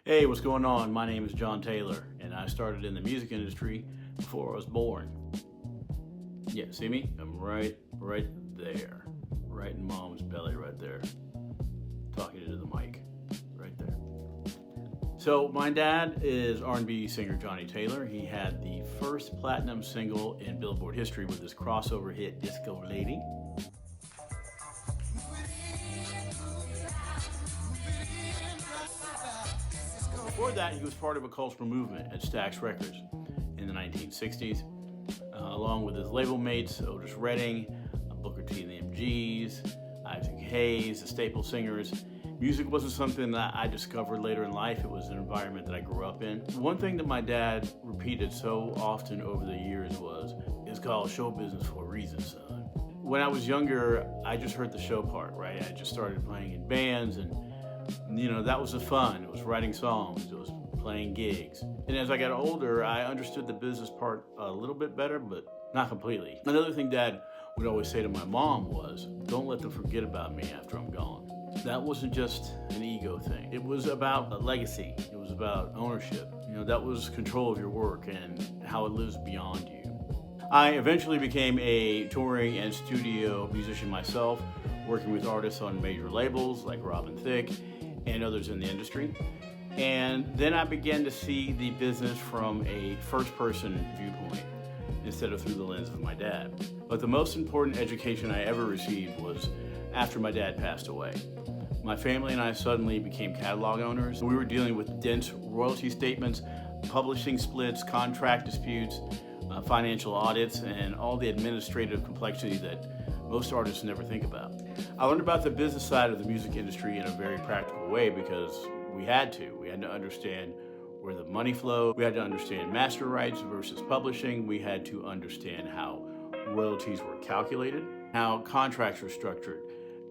Hey, what's going on? My name is John Taylor, and I started in the music industry before I was born. Yeah, see me? I'm right there. Right in mom's belly right there. Talking into the mic. Right there. So my dad is R&B singer Johnnie Taylor. He had the first platinum single in Billboard history with his crossover hit Disco Lady. Before that, he was part of a cultural movement at Stax Records in the 1960s, along with his label mates Otis Redding, Booker T and the MGs, Isaac Hayes, the staple singers. Music wasn't something that I discovered later in life. It was an environment that I grew up in. One thing that my dad repeated so often over the years was, "It's called show business for a reason, son." When I was younger, I just heard the show part, right? I just started playing in bands, and that was the fun. It was writing songs, it was playing gigs. And as I got older, I understood the business part a little bit better, but not completely. Another thing Dad would always say to my mom was, "Don't let them forget about me after I'm gone." That wasn't just an ego thing. It was about a legacy. It was about ownership. That was control of your work and how it lives beyond you. I eventually became a touring and studio musician myself, working with artists on major labels like Robin Thicke and others in the industry. And then I began to see the business from a first-person viewpoint instead of through the lens of my dad. But the most important education I ever received was after my dad passed away. My family and I suddenly became catalog owners. We were dealing with dense royalty statements, publishing splits, contract disputes, financial audits, and all the administrative complexity that most artists never think about. I learned about the business side of the music industry in a very practical way because we had to. We had to understand where the money flowed. We had to understand master rights versus publishing. We had to understand how royalties were calculated, how contracts were structured.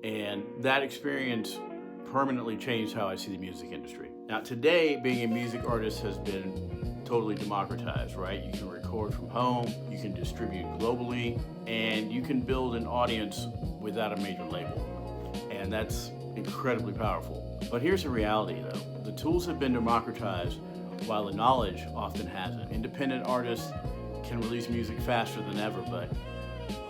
And that experience permanently changed how I see the music industry. Now today, being a music artist has been totally democratized, right? You can record from home, you can distribute globally, and you can build an audience without a major label. And that's incredibly powerful. But here's the reality though. The tools have been democratized while the knowledge often hasn't. Independent artists can release music faster than ever, but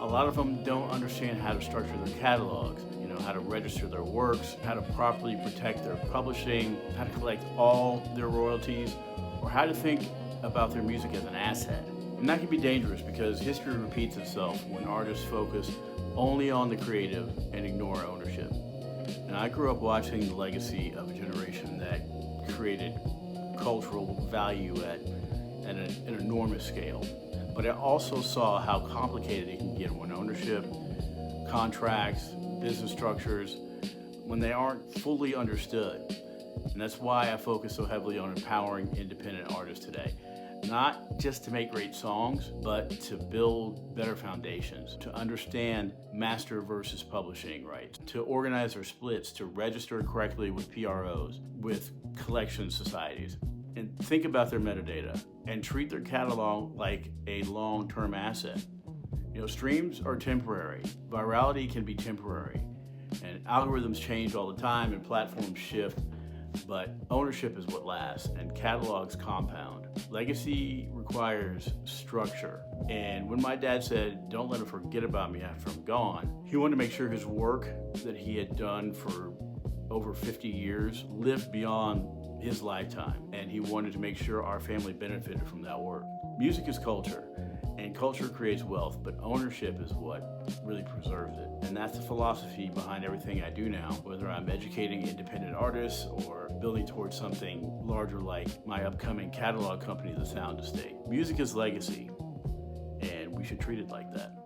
a lot of them don't understand how to structure their catalogs, how to register their works, how to properly protect their publishing, how to collect all their royalties, or how to think about their music as an asset. And that can be dangerous because history repeats itself when artists focus only on the creative and ignore ownership. And I grew up watching the legacy of a generation that created cultural value at an enormous scale. But I also saw how complicated it can get when ownership, contracts, business structures, when they aren't fully understood. And that's why I focus so heavily on empowering independent artists today. Not just to make great songs, but to build better foundations, to understand master versus publishing rights, to organize their splits, to register correctly with PROs, with collection societies, and think about their metadata and treat their catalog like a long-term asset. Streams are temporary, virality can be temporary, and algorithms change all the time and platforms shift, but ownership is what lasts and catalogs compound. Legacy requires structure. And when my dad said, "Don't let him forget about me after I'm gone," he wanted to make sure his work that he had done for over 50 years lived beyond his lifetime, and he wanted to make sure our family benefited from that work. Music is culture, and culture creates wealth, but ownership is what really preserves it. And that's the philosophy behind everything I do now, whether I'm educating independent artists or building towards something larger like my upcoming catalog company, The Sound Estate. Music is legacy, and we should treat it like that.